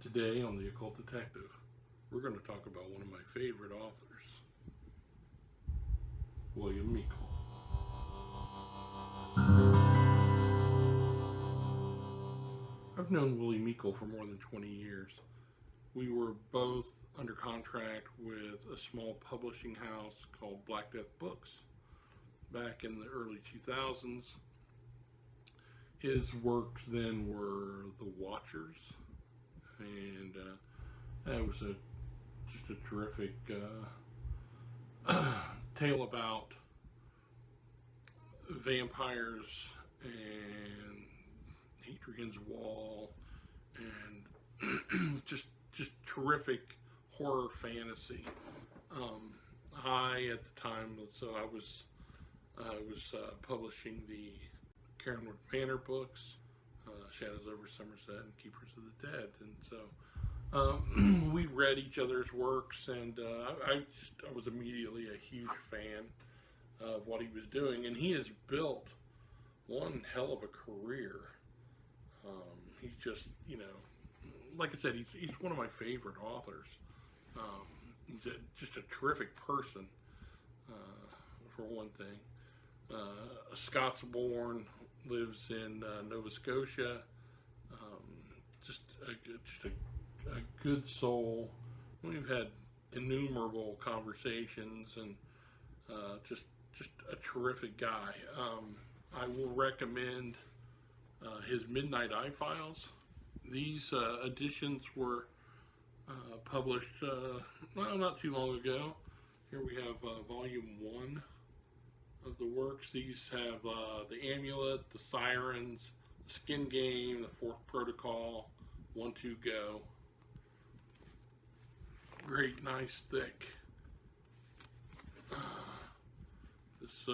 Today on The Occult Detective, we're going to talk about one of my favorite authors, William Meikle. I've known Willie Meikle for more than 20 years. We were both under contract with a small publishing house called Black Death Books back in the early 2000s. His works then were The Watchers, and that was just a terrific tale about vampires and Hadrian's Wall, and just terrific horror fantasy. I at the time, so I was publishing the Caronwood Manor books, Shadows over Somerset and Keepers of the Dead, and so we read each other's works, and I was immediately a huge fan of what he was doing, and he has built one hell of a career. He's just, like I said, he's one of my favorite authors. He's just a terrific person, for one thing. Scots-born, lives in Nova Scotia. Just a good soul. We've had innumerable conversations, and just a terrific guy. I will recommend his Midnight Eye Files. These editions were published not too long ago. Here we have volume 1 of the works. These have the Amulet, the Sirens, the Skin Game, the Fourth Protocol, 1, 2, Go. Great, nice, thick. This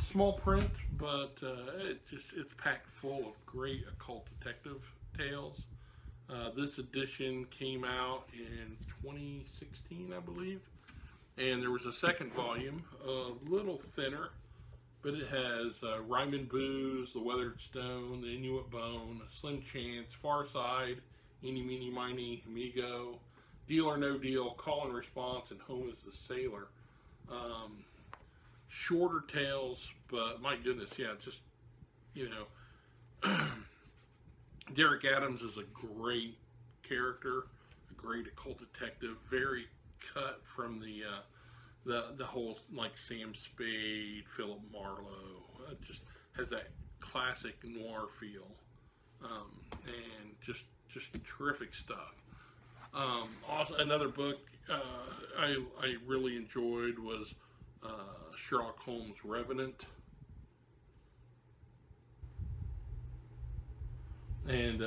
small print, but it's packed full of great occult detective tales. This edition came out in 2016, I believe, and there was a second volume, a little thinner, but it has Ryman Booze, The Weathered Stone, The Inuit Bone, Slim Chance, Far Side, Eeny, Meeny, Miny, Amigo, Deal or No Deal, Call and Response, and Home is the Sailor. Shorter tales, but my goodness, yeah, just, Derek Adams is a great character, a great occult detective, very cut from the whole, like, Sam Spade, Philip Marlowe. Just has that classic noir feel, and just terrific stuff. Also, another book I really enjoyed was Sherlock Holmes' Revenant, and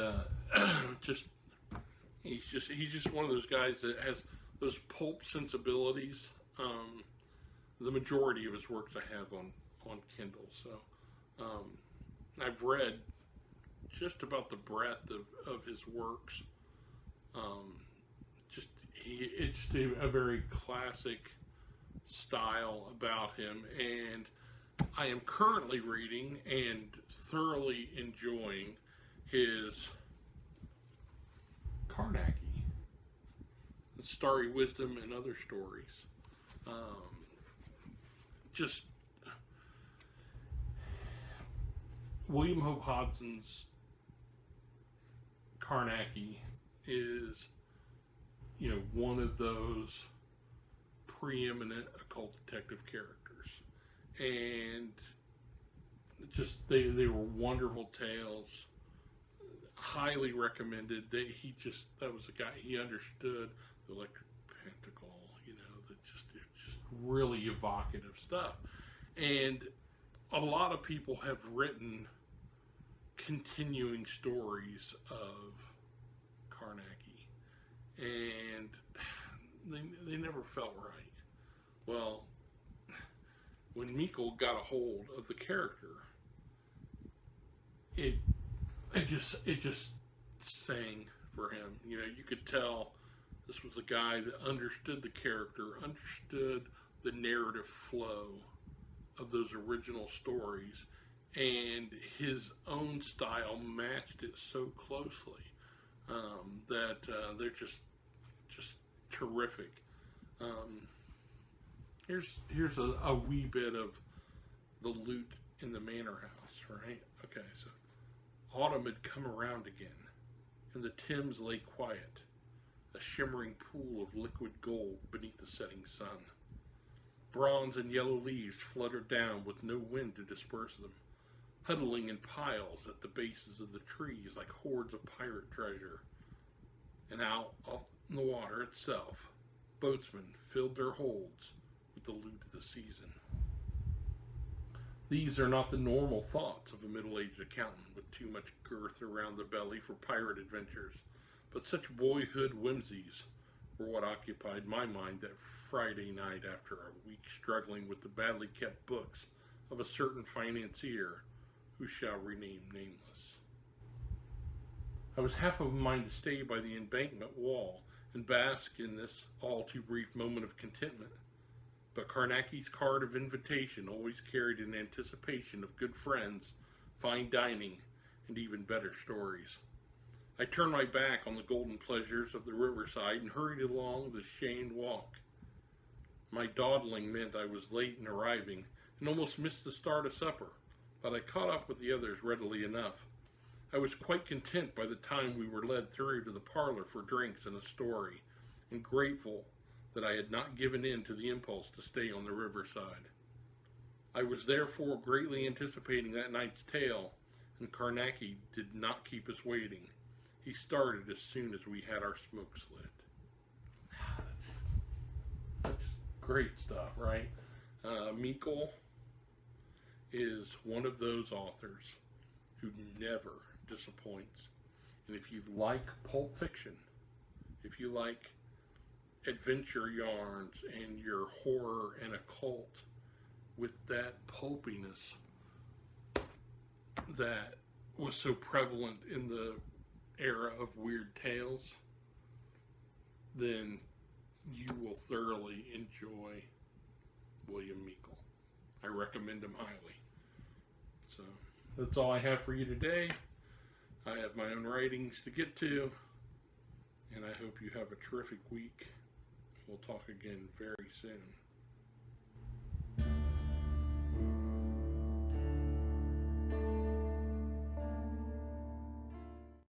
he's just one of those guys that has those pulp sensibilities. The majority of his works I have on Kindle, so I've read just about the breadth of his works. It's a very classic style about him, and I am currently reading and thoroughly enjoying his Carnacki, Starry Wisdom and Other Stories. Just William Hope Hodson's Carnacki is, one of those preeminent occult detective characters, and just they were wonderful tales, highly recommended. That was a guy, he understood the Electric Pentacle, it's just really evocative stuff. And a lot of people have written continuing stories of Carnacki, and they never felt right. Well, when Meikle got a hold of the character, it just sang for him. You could tell this was a guy that understood the character, understood the narrative flow of those original stories, and his own style matched it so closely that they're just terrific. Um, here's a wee bit of the loot in the manor house, right? Okay, so autumn had come around again, and the Thames lay quiet, a shimmering pool of liquid gold beneath the setting sun. Bronze and yellow leaves fluttered down with no wind to disperse them, huddling in piles at the bases of the trees like hordes of pirate treasure. And out off the water itself, boatsmen filled their holds with the loot of the season. These are not the normal thoughts of a middle-aged accountant with too much girth around the belly for pirate adventures, but such boyhood whimsies were what occupied my mind that Friday night after a week struggling with the badly kept books of a certain financier who shall remain nameless. I was half of a mind to stay by the embankment wall and bask in this all too brief moment of contentment, but Carnacki's card of invitation always carried an anticipation of good friends, fine dining, and even better stories. I turned my back on the golden pleasures of the riverside and hurried along the Shane walk. My dawdling meant I was late in arriving and almost missed the start of supper, but I caught up with the others readily enough. I was quite content by the time we were led through to the parlor for drinks and a story, and grateful that I had not given in to the impulse to stay on the riverside. I was therefore greatly anticipating that night's tale, and Carnacki did not keep us waiting. He started as soon as we had our smokes lit. That's great stuff, right? Meikle is one of those authors who never disappoints. And if you like pulp fiction, if you like adventure yarns and your horror and occult with that pulpiness that was so prevalent in the era of weird tales, then you will thoroughly enjoy William Meikle. I recommend him highly. So that's all I have for you today. I have my own writings to get to, and I hope you have a terrific week. We'll talk again very soon.